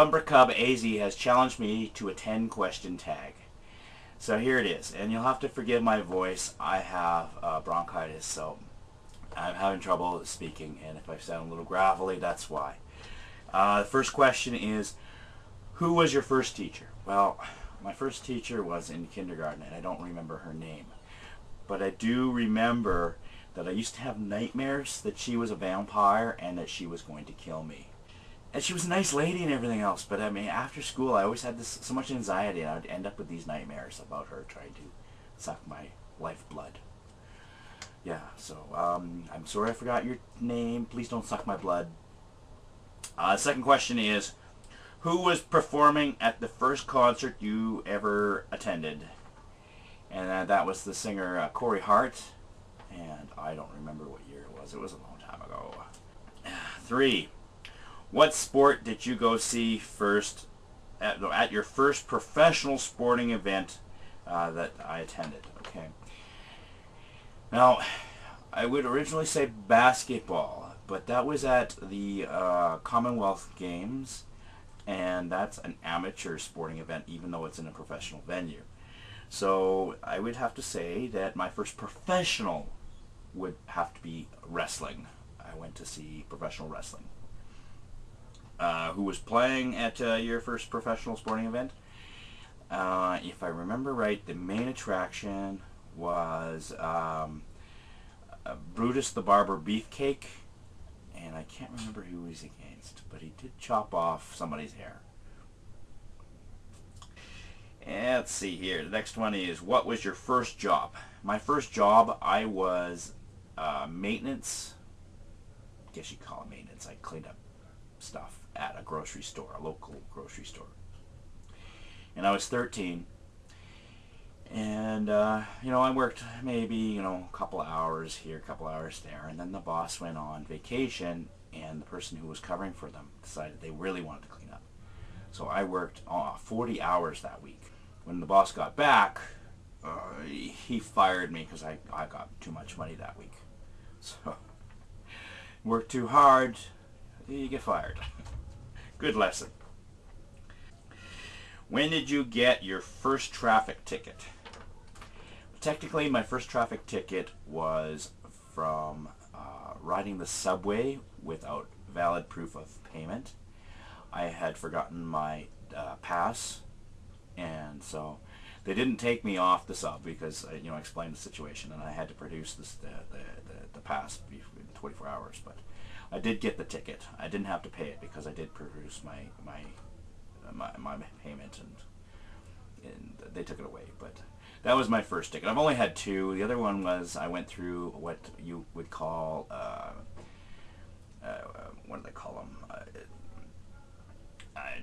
THUMPERCUBAZ has challenged me to a 10-question tag. So here it is, and you'll have to forgive my voice. I have bronchitis, so I'm having trouble speaking, and if I sound a little gravelly, that's why. The first question is, who was your first teacher? Well, my first teacher was in kindergarten, and I don't remember her name. But I do remember that I used to have nightmares that she was a vampire and that she was going to kill me. And she was a nice lady and everything else, but I mean, after school I always had so much anxiety, and I would end up with these nightmares about her trying to suck my lifeblood. Yeah, so I'm sorry I forgot your name. Please don't suck my blood. Second question is, who was performing at the first concert you ever attended? And that was the singer Corey Hart, and I don't remember what year it was. It was a long time ago. 3. What sport did you go see first at your first professional sporting event that I attended? Okay. Now, I would originally say basketball, but that was at the Commonwealth Games, and that's an amateur sporting event, even though it's in a professional venue. So I would have to say that my first professional would have to be wrestling. I went to see professional wrestling. Who was playing at your first professional sporting event? If I remember right, the main attraction was Brutus the Barber Beefcake, and I can't remember who he was against, but he did chop off somebody's hair. And let's see here. The next one is, what was your first job? My first job, I was maintenance. I guess you'd call it maintenance. I cleaned up stuff at a grocery store, a local grocery store. And I was 13. And, I worked maybe, a couple hours here, a couple hours there. And then the boss went on vacation, and the person who was covering for them decided they really wanted to clean up. So I worked 40 hours that week. When the boss got back, he fired me because I got too much money that week. So, work too hard, you get fired. Good lesson. When did you get your first traffic ticket? Technically, my first traffic ticket was from riding the subway without valid proof of payment. I had forgotten my pass, and so they didn't take me off the sub because I explained the situation, and I had to produce the pass in 24 hours. But I did get the ticket. I didn't have to pay it because I did produce my payment, and they took it away. But that was my first ticket. I've only had 2. The other one was I went through what you would call what do they call them?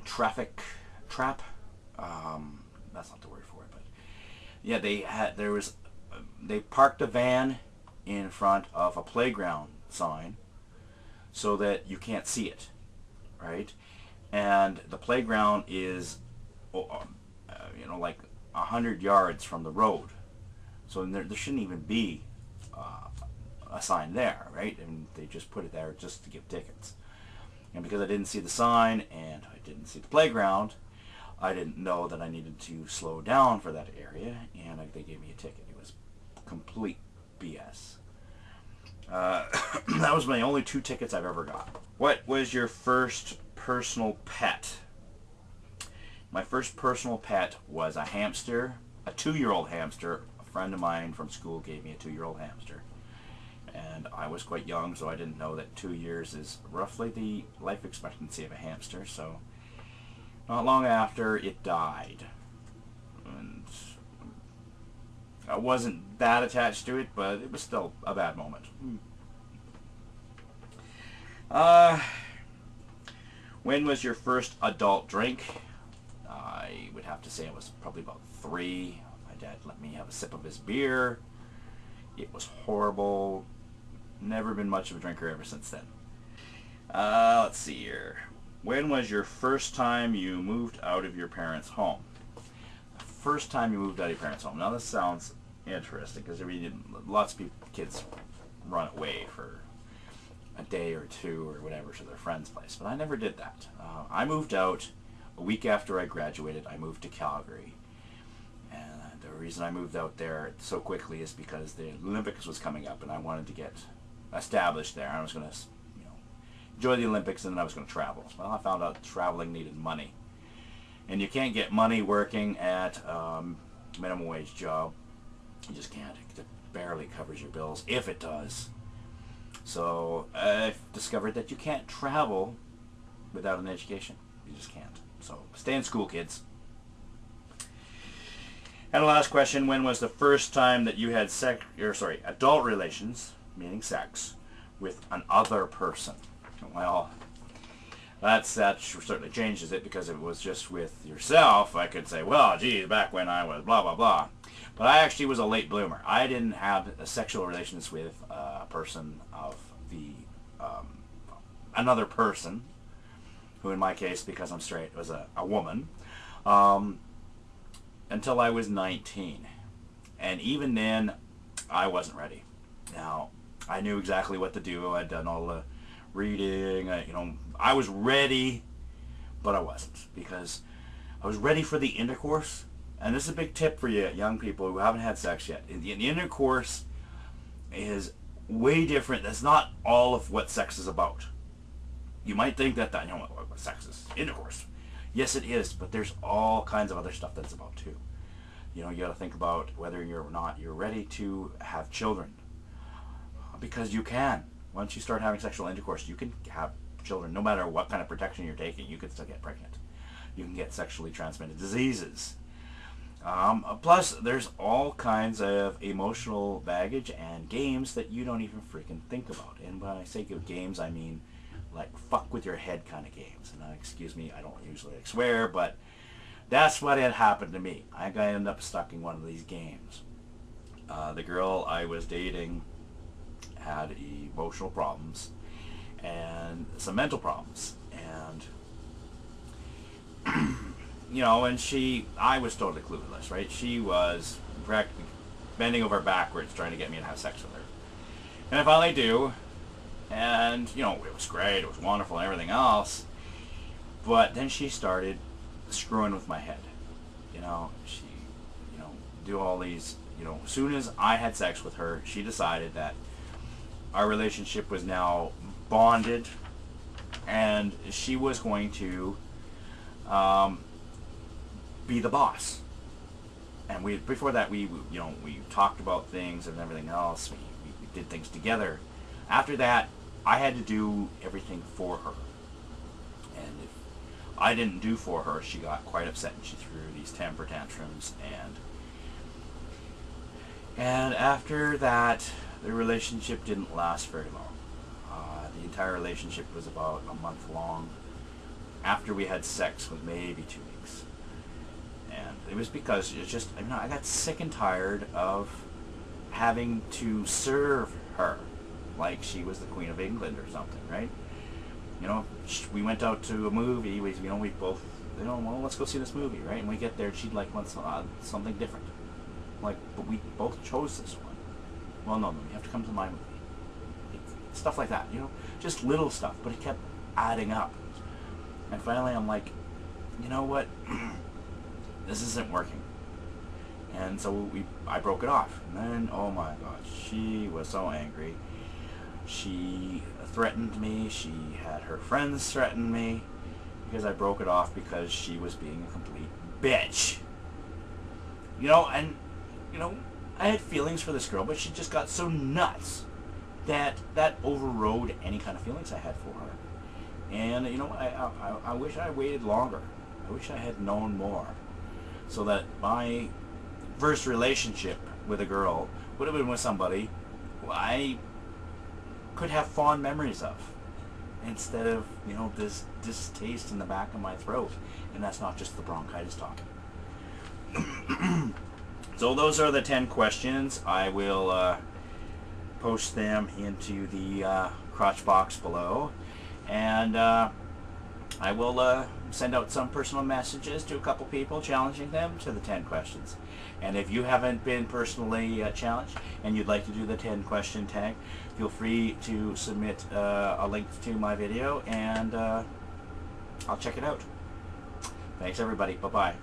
Traffic trap. That's not the word for it, but yeah, they parked a van in front of a playground sign so that you can't see it, right? And the playground is like 100 yards from the road, so there shouldn't even be a sign there, right? And they just put it there just to give tickets. And because I didn't see the sign and I didn't see the playground, I didn't know that I needed to slow down for that area, and they gave me a ticket. It was complete BS. That was my only 2 tickets I've ever got. What was your first personal pet? My first personal pet was a hamster, a 2-year-old hamster. A friend of mine from school gave me a 2-year-old hamster. And I was quite young, so I didn't know that 2 years is roughly the life expectancy of a hamster. So not long after, it died. And I wasn't that attached to it, but it was still a bad moment. When was your first adult drink? I would have to say it was probably about 3. My dad let me have a sip of his beer. It was horrible. Never been much of a drinker ever since then. Let's see here. When was your first time you moved out of your parents' home? The first time you moved out of your parents' home. Now this sounds interesting because lots of kids run away for a day or 2 or whatever to their friend's place, but I never did that. I moved out a week after I graduated, I moved to Calgary. And the reason I moved out there so quickly is because the Olympics was coming up and I wanted to get established there. I was going to, you know, enjoy the Olympics, and then I was going to travel. Well, I found out traveling needed money. And you can't get money working at minimum wage job. You just can't. It barely covers your bills, if it does. So I've discovered that you can't travel without an education. You just can't. So stay in school, kids. And the last question, when was the first time that you had adult relations, meaning sex, with another person? Well, that certainly changes it, because if it was just with yourself, I could say, well, geez, back when I was blah, blah, blah. But I actually was a late bloomer. I didn't have sexual relations with a person of the, another person, who in my case, because I'm straight, was a woman, until I was 19. And even then, I wasn't ready. Now, I knew exactly what to do. I'd done all the reading, you know, I was ready, but I wasn't, because I was ready for the intercourse. And this is a big tip for you young people who haven't had sex yet. The intercourse is way different. That's not all of what sex is about. You might think that, you know, what sex is intercourse. Yes, it is, but there's all kinds of other stuff that's about too. You know, you got to think about whether you're ready to have children, because you can. Once you start having sexual intercourse, you can have children. No matter what kind of protection you're taking, you can still get pregnant. You can get sexually transmitted diseases. Plus, there's all kinds of emotional baggage and games that you don't even freaking think about. And when I say games, I mean like fuck with your head kind of games. And excuse me, I don't usually swear, but that's what had happened to me. I ended up stuck in one of these games. The girl I was dating had emotional problems and some mental problems, and you know, and I was totally clueless, right? She was practically bending over backwards trying to get me to have sex with her, and I finally do, and you know, it was great, it was wonderful and everything else, but then she started screwing with my head. You know, she, you know, do all these, you know, as soon as I had sex with her, she decided that our relationship was now bonded, and she was going to be the boss. And before that, we talked about things and everything else. We did things together. After that, I had to do everything for her. And if I didn't do for her, she got quite upset and she threw these temper tantrums. And after that, the relationship didn't last very long. The entire relationship was about a month long. After we had sex, was maybe 2 weeks. And it was because it's just, you know, I got sick and tired of having to serve her like she was the Queen of England or something, right? You know, we went out to a movie, we both, you know, well, let's go see this movie, right? And we get there and she'd like want something different. Like, but we both chose this one. Well, no, you have to come to my movie. Stuff like that, you know, just little stuff, but it kept adding up. And finally I'm like, you know what, this isn't working. And so I broke it off. And then, oh my God, she was so angry. She threatened me. She had her friends threaten me because I broke it off because she was being a complete bitch. You know, and, you know, I had feelings for this girl, but she just got so nuts that overrode any kind of feelings I had for her. And, you know, I wish I waited longer. I wish I had known more, so that my first relationship with a girl would have been with somebody who I could have fond memories of, instead of, you know, this distaste in the back of my throat. And that's not just the bronchitis talking. So those are the 10 questions. I will post them into the crotch box below, and I will send out some personal messages to a couple people challenging them to the 10 questions. And if you haven't been personally challenged and you'd like to do the 10 question tag, feel free to submit a link to my video, and I'll check it out. Thanks, everybody. Bye-bye.